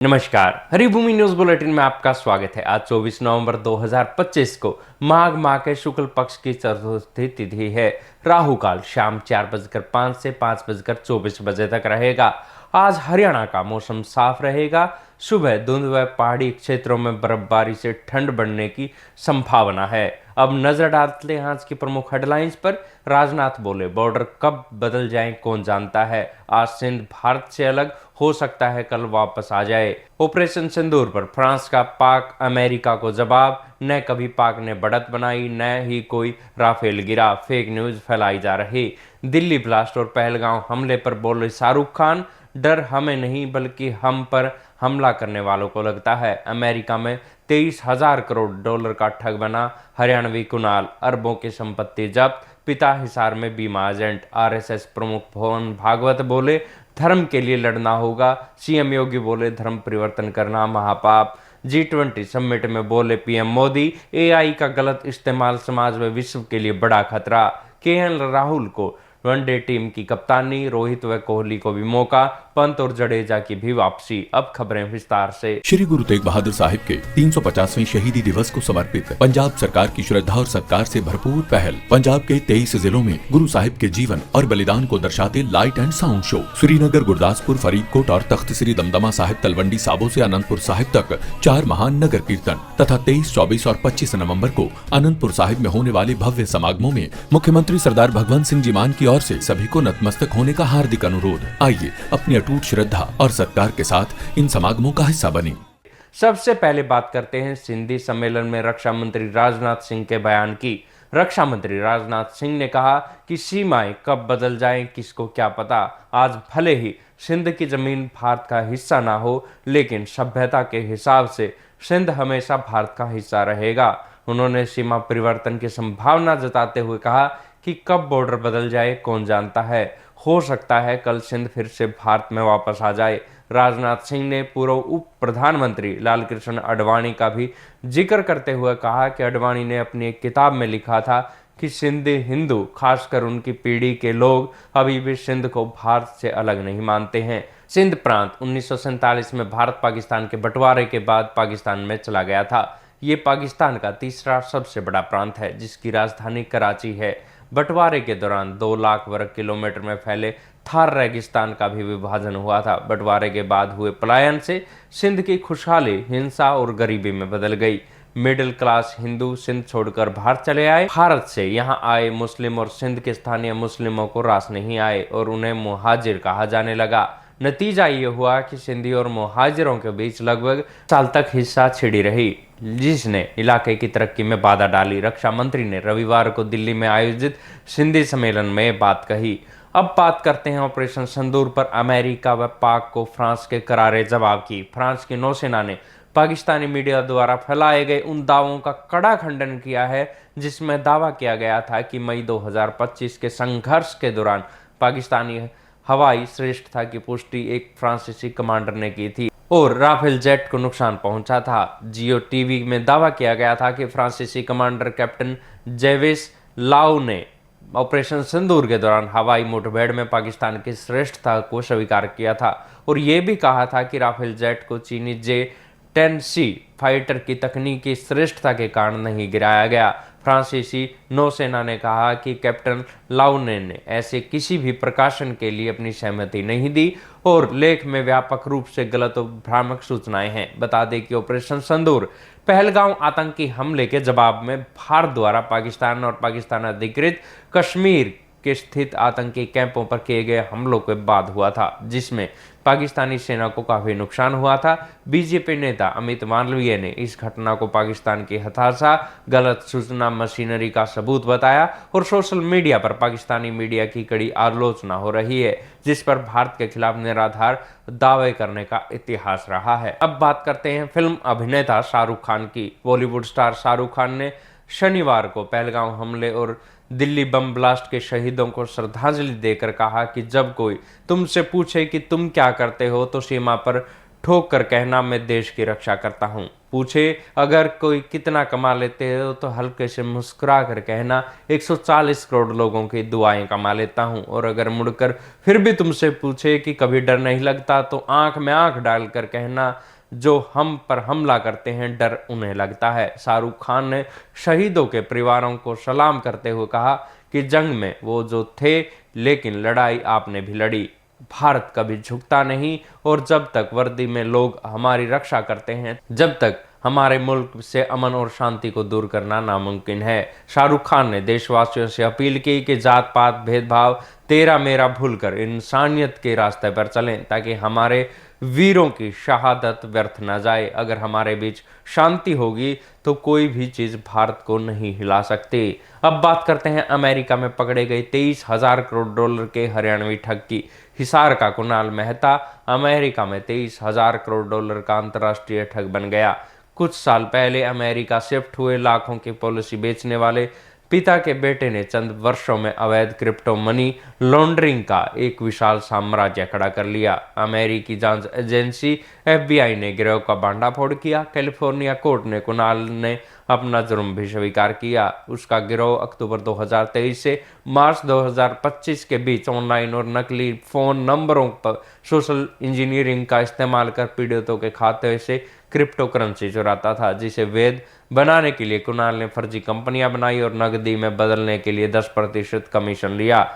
नमस्कार, Haribhoomi news bulletin में आपका स्वागत है। आज 24 नवंबर 2025 को माघ माह के शुक्ल पक्ष की चतुर्थी तिथि है। राहु काल शाम 4:05 से 5:24 बजे तक रहेगा। आज हरियाणा का मौसम साफ रहेगा। सुबह धुंध व पहाड़ी क्षेत्रों में बर्फबारी से ठंड बढ़ने की संभावना है। अब नजर डालते हैं आज की प्रमुख हेडलाइंस पर। राजनाथ बोले, बॉर्डर कब बदल जाए कौन जानता है। आज सिंध भारत से अलग हो सकता है, कल वापस आ जाए। ऑपरेशन सिंदूर पर फ्रांस का पाक अमेरिका को जवाब। न कभी पाक ने बढ़त बनाई, न ही कोई राफेल गिरा। फेक न्यूज फैलाई जा रही। दिल्ली ब्लास्ट और पहलगांव हमले पर बोले शाहरुख खान, डर हमें नहीं बल्कि हम पर हमला करने वालों को लगता है। अमेरिका में 23,000 करोड़ डॉलर का ठग बना हरियाणवी कुणाल, अरबों की संपत्ति जब्त। पिता हिसार में बीमा एजेंट। आरएसएस प्रमुख मोहन भागवत बोले, धर्म के लिए लड़ना होगा। सीएम योगी बोले, धर्म परिवर्तन करना महापाप। G20 समिट में बोले पीएम मोदी, एआई का गलत इस्तेमाल समाज में विश्व के लिए बड़ा खतरा। केएल राहुल को वनडे टीम की कप्तानी, रोहित व कोहली को भी मौका। पंत और जडेजा की भी वापसी। अब खबरें विस्तार से। श्री गुरु तेग बहादुर साहिब के 350वें शहीदी दिवस को समर्पित पंजाब सरकार की श्रद्धा और सत्कार से भरपूर पहल। पंजाब के 23 जिलों में गुरु साहिब के जीवन और बलिदान को दर्शाते light and sound show Srinagar, Gurdaspur, Faridkot और तख्त श्री दमदमा साहिब, तलवंडी साबो से अनंतपुर साहिब तक 4 महान नगर कीर्तन तथा 23, 24 और 25 नवम्बर को अनंतपुर साहिब में होने वाले भव्य समागमों में मुख्यमंत्री सरदार भगवंत सिंह जी मान की ओर से सभी को नतमस्तक होने का हार्दिक अनुरोध। आइए अपनी अटूट श्रद्धा और सत्कार के साथ इन समागमों का हिस्सा बने। सबसे पहले बात करते हैं सिंधी सम्मेलन में रक्षा मंत्री राजनाथ सिंह के बयान की। रक्षा मंत्री राजनाथ सिंह ने कहा कि सीमाएं कब बदल जाएं किसको क्या पता। आज भले ही सिंध की जमीन भारत का हिस्सा ना हो, लेकिन सभ्यता के हिसाब से सिंध हमेशा भारत का हिस्सा रहेगा। उन्होंने सीमा परिवर्तन की संभावना जताते हुए कहा कि कब बॉर्डर बदल जाए कौन जानता है, हो सकता है कल सिंध फिर से भारत में वापस आ जाए। राजनाथ सिंह ने पूर्व उप प्रधानमंत्री लालकृष्ण आडवाणी का भी जिक्र करते हुए कहा कि आडवाणी ने अपनी एक किताब में लिखा था कि सिंधी हिंदू, खासकर उनकी पीढ़ी के लोग, अभी भी सिंध को भारत से अलग नहीं मानते हैं। सिंध प्रांत 1947 में भारत पाकिस्तान के बंटवारे के बाद पाकिस्तान में चला गया था। ये पाकिस्तान का तीसरा सबसे बड़ा प्रांत है, जिसकी राजधानी कराची है। बंटवारे के दौरान 2 लाख वर्ग किलोमीटर में फैले थार रेगिस्तान का भी विभाजन हुआ था। बंटवारे के बाद हुए पलायन से सिंध की खुशहाली हिंसा और गरीबी में बदल गई। मिडिल क्लास हिंदू सिंध छोड़कर भारत चले आए। भारत से यहाँ आए मुस्लिम और सिंध के स्थानीय मुस्लिमों को रास नहीं आए और उन्हें मुहाजिर कहा जाने लगा। नतीजा ये हुआ कि सिंधी और मुहाजिरों के बीच लगभग साल तक हिस्सा छिड़ी रही, जिसने इलाके की तरक्की में बाधा डाली। रक्षा मंत्री ने रविवार को दिल्ली में आयोजित सिंधी सम्मेलन में बात कही। अब बात करते हैं ऑपरेशन सिंदूर पर अमेरिका व पाक को फ्रांस के करारे जवाब की। फ्रांस की नौसेना ने पाकिस्तानी मीडिया द्वारा फैलाए गए उन दावों का कड़ा खंडन किया है जिसमें दावा किया गया था कि मई 2025 के संघर्ष के दौरान पाकिस्तानी हवाई श्रेष्ठता की पुष्टि एक फ्रांसीसी कमांडर ने की थी और राफेल जेट को नुकसान पहुंचा था। जियो टीवी में दावा किया गया था कि फ्रांसीसी कमांडर कैप्टन जेविस लाउ ने ऑपरेशन सिंदूर के दौरान हवाई मुठभेड़ में पाकिस्तान की श्रेष्ठता को स्वीकार किया था और यह भी कहा था कि राफेल जेट को चीनी J-10C फाइटर की तकनीकी श्रेष्ठता के कारण नहीं गिराया गया। फ्रांसीसी नौसेना ने कहा कि कैप्टन लाउने ने ऐसे किसी भी प्रकाशन के लिए अपनी सहमति नहीं दी और लेख में व्यापक रूप से गलत और भ्रामक सूचनाएं हैं। बता दें कि ऑपरेशन सिंदूर पहलगांव आतंकी हमले के जवाब में भारत द्वारा पाकिस्तान और पाकिस्तान अधिकृत कश्मीर के स्थित आतंकी कैंपों पर किए गए हमलों के बाद हुआ था, जिसमें पाकिस्तानी सेना को काफी नुकसान हुआ था। बीजेपी नेता अमित मालवीय ने इस घटना को पाकिस्तान की हताशा, गलत सूचना मशीनरी का सबूत बताया और सोशल मीडिया पर पाकिस्तानी मीडिया की कड़ी आलोचना हो रही है, जिस पर भारत के खिलाफ निराधार दावे करने का इतिहास रहा है। अब बात करते हैं फिल्म अभिनेता शाहरुख खान की। बॉलीवुड स्टार शाहरुख खान ने शनिवार को पहलगांव हमले और दिल्ली बम ब्लास्ट के शहीदों को श्रद्धांजलि देकर कहा कि जब कोई तुमसे पूछे कि तुम क्या करते हो तो सीमा पर ठोक कर कहना मैं देश की रक्षा करता हूं। पूछे अगर कोई कितना कमा लेते हो तो हल्के से मुस्कुरा कर कहना 140 करोड़ लोगों की दुआएं कमा लेता हूं। और अगर मुड़कर फिर भी तुमसे पूछे कि कभी डर नहीं लगता तो आंख में आंख डालकर कहना जो हम पर हमला करते हैं डर उन्हें लगता है। शाहरुख खान ने शहीदों के परिवारों को सलाम करते हुए कहा कि जंग में वो जो थे लेकिन लड़ाई आपने भी लड़ी। भारत कभी झुकता नहीं और जब तक वर्दी में लोग हमारी रक्षा करते हैं जब तक हमारे मुल्क से अमन और शांति को दूर करना नामुमकिन है। शाहरुख खान ने देशवासियों से अपील की कि जात पात भेदभाव तेरा मेरा भूलकर इंसानियत के रास्ते पर चलें ताकि हमारे वीरों की शहादत व्यर्थ न जाए। अगर हमारे बीच शांति होगी तो कोई भी चीज भारत को नहीं हिला सकती। अब बात करते हैं अमेरिका में पकड़े गए 23,000 करोड़ डॉलर के हरियाणवी ठग की। हिसार का कुणाल मेहता अमेरिका में 23,000 करोड़ डॉलर का अंतर्राष्ट्रीय ठग बन गया। कुछ साल पहले अमेरिका शिफ्ट हुए लाखों की पॉलिसी बेचने वाले पिता के बेटे ने चंद वर्षों में अवैध क्रिप्टो मनी लॉन्ड्रिंग का एक विशाल साम्राज्य खड़ा कर लिया। अमेरिकी जांच एजेंसी FBI ने गिरोह का भांडाफोड़ किया। कैलिफोर्निया कोर्ट ने कुणाल ने अपना जुर्म भी स्वीकार किया। उसका गिरोह अक्टूबर 2023 से मार्च 2025 के बीच ऑनलाइन और नकली फोन नंबरों पर सोशल इंजीनियरिंग का इस्तेमाल कर पीड़ितों के खाते से क्रिप्टो करेंसी चुराता था, जिसे वैध बनाने के लिए कुणाल ने फर्जी कंपनियां बनाई और नकदी में बदलने के लिए 10% कमीशन लिया।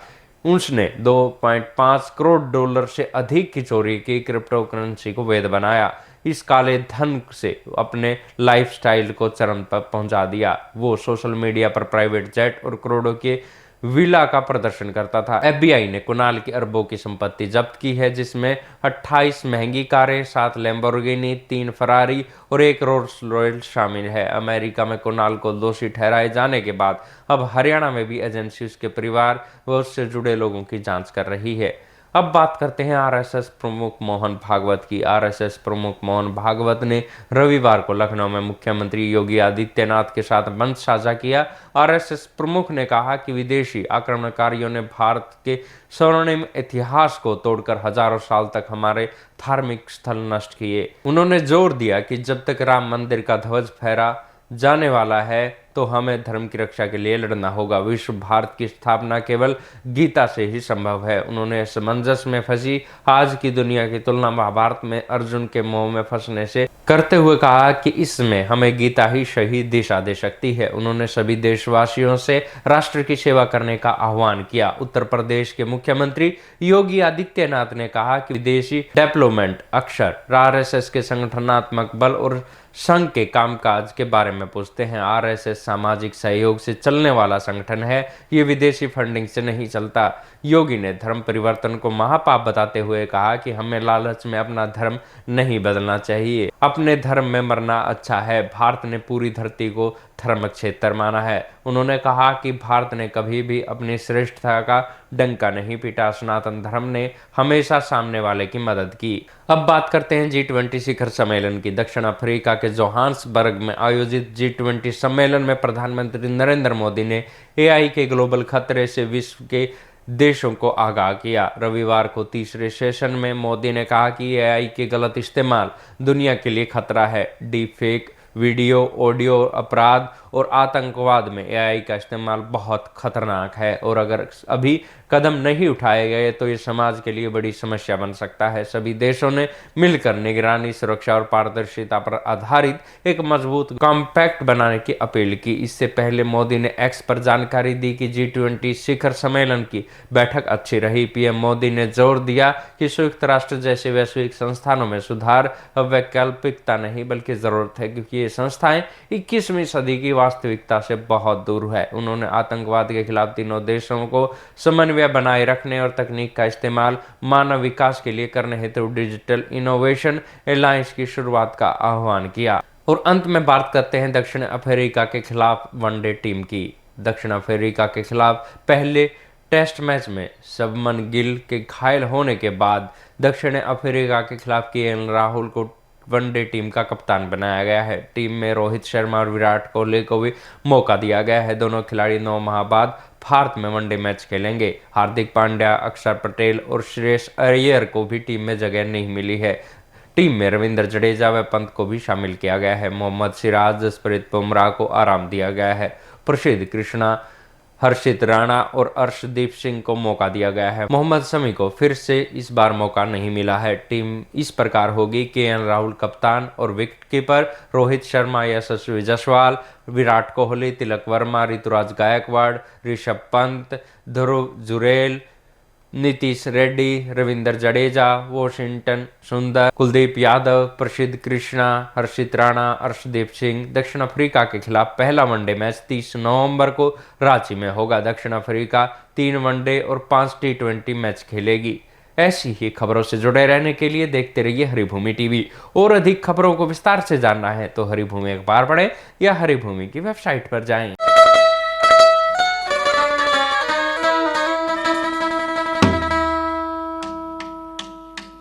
उसने 2.5 करोड़ डॉलर से अधिक की चोरी की क्रिप्टो करेंसी को वैध बनाया। इस काले धन से अपने लाइफस्टाइल को चरम पर पहुंचा दिया। वो सोशल मीडिया पर प्राइवेट जेट और करोड़ों के विला का प्रदर्शन करता था। FBI ने कुणाल की अरबों की संपत्ति जब्त की है, जिसमें 28 महंगी कारें, 7 लैम्बोर्गिनी, 3 फरारी और 1 रोल्स रॉयस शामिल है। अमेरिका में कुणाल को दोषी ठहराए जाने के बाद अब हरियाणा में भी एजेंसी उसके परिवार व उससे जुड़े लोगों की जांच कर रही है। अब बात करते हैं RSS प्रमुख मोहन भागवत की। RSS प्रमुख मोहन भागवत ने रविवार को लखनऊ में मुख्यमंत्री योगी आदित्यनाथ के साथ मंच साझा किया। RSS प्रमुख ने कहा कि विदेशी आक्रमणकारियों ने भारत के स्वर्णिम इतिहास को तोड़कर हजारों साल तक हमारे धार्मिक स्थल नष्ट किए। उन्होंने जोर दिया कि जब तक राम मंदिर का ध्वज फहरा जाने वाला है तो हमें धर्म की रक्षा के लिए लड़ना होगा। विश्व भारत की स्थापना केवल गीता से ही संभव है। उन्होंने असमंजस में फंसी आज की दुनिया की तुलना महाभारत में अर्जुन के मोह में फंसने से करते हुए कहा कि इसमें हमें गीता ही सही दिशा दे सकती है। उन्होंने सभी देशवासियों से राष्ट्र की सेवा करने का आह्वान किया। उत्तर प्रदेश के मुख्यमंत्री योगी आदित्यनाथ ने कहा कि विदेशी डेवलपमेंट अक्सर RSS के संगठनात्मक बल और संघ के कामकाज के बारे में पूछते हैं। RSS सामाजिक सहयोग से चलने वाला संगठन है, ये विदेशी फंडिंग से नहीं चलता। योगी ने धर्म परिवर्तन को महापाप बताते हुए कहा कि हमें लालच में अपना धर्म नहीं बदलना चाहिए, अपने धर्म में मरना अच्छा है। भारत ने पूरी धरती को धर्म क्षेत्र माना है। उन्होंने कहा कि भारत ने कभी भी अपनी श्रेष्ठता का डंका नहीं पीटा। सनातन धर्म ने हमेशा सामने वाले की मदद की। अब बात करते हैं G20 शिखर सम्मेलन की। दक्षिण अफ्रीका के जोहान्सबर्ग में आयोजित G20 सम्मेलन में प्रधानमंत्री नरेंद्र मोदी ने AI के ग्लोबल खतरे से विश्व के देशों को आगाह किया। रविवार को तीसरे सेशन में मोदी ने कहा कि AI के गलत इस्तेमाल दुनिया के लिए खतरा है। डीप फेक, वीडियो, ऑडियो अपराध और आतंकवाद में AI का इस्तेमाल बहुत खतरनाक है और अगर अभी कदम नहीं उठाए गए तो ये समाज के लिए बड़ी समस्या बन सकता है। सभी देशों ने मिलकर निगरानी, सुरक्षा और पारदर्शिता पर आधारित एक मजबूत कॉम्पैक्ट बनाने की अपील की। इससे पहले मोदी ने X पर जानकारी दी कि G20 शिखर सम्मेलन की बैठक अच्छी रही। PM मोदी ने जोर दिया कि संयुक्त राष्ट्र जैसे वैश्विक संस्थानों में सुधार अब वैकल्पिकता नहीं बल्कि जरूरत है, क्योंकि ये संस्थाएं 21वीं सदी की वास्तविकता से बहुत दूर है। उन्होंने आतंकवाद के खिलाफ तीनों देशों को समन्वय बनाए रखने और तकनीक का इस्तेमाल मानव विकास के लिए करने हेतु डिजिटल इनोवेशन अलायंस की शुरुआत का आह्वान किया। और अंत में बात करते हैं दक्षिण अफ्रीका के खिलाफ वनडे टीम की। दक्षिण अफ्रीका के खिलाफ पहले टेस्ट मैच में शुभमन गिल के घायल होने के बाद दक्षिण अफ्रीका के खिलाफ KL राहुल को वनडे टीम का कप्तान बनाया गया है। टीम में रोहित शर्मा और विराट कोहली को भी मौका दिया गया है। दोनों खिलाड़ी 9 माह बाद भारत में वनडे मैच खेलेंगे। हार्दिक पांड्या, अक्षर पटेल और श्रेयस अय्यर को भी टीम में जगह नहीं मिली है। टीम में रविंद्र जडेजा व पंत को भी शामिल किया गया है। मोहम्मद सिराज, जसप्रीत बुमराह को आराम दिया गया है। प्रसिद्ध कृष्णा, हर्षित राणा और अर्शदीप सिंह को मौका दिया गया है। मोहम्मद शमी को फिर से इस बार मौका नहीं मिला है। टीम इस प्रकार होगी: केएल राहुल कप्तान और विकेटकीपर, रोहित शर्मा, यशस्वी जायसवाल, विराट कोहली, तिलक वर्मा, ऋतुराज गायकवाड़, ऋषभ पंत, ध्रुव जुरेल, नीतीश रेड्डी, रविंद्र जडेजा, वॉशिंगटन सुंदर, कुलदीप यादव, प्रसिद्ध कृष्णा, हर्षित राणा, अर्शदीप सिंह। दक्षिण अफ्रीका के खिलाफ पहला वनडे मैच 30 नवंबर को रांची में होगा। दक्षिण अफ्रीका 3 वनडे और 5 टी20 मैच खेलेगी। ऐसी ही खबरों से जुड़े रहने के लिए देखते रहिए हरिभूमि टीवी। और अधिक खबरों को विस्तार से जानना है तो हरिभूमि अखबार पढ़ें या हरिभूमि की वेबसाइट पर जाएं।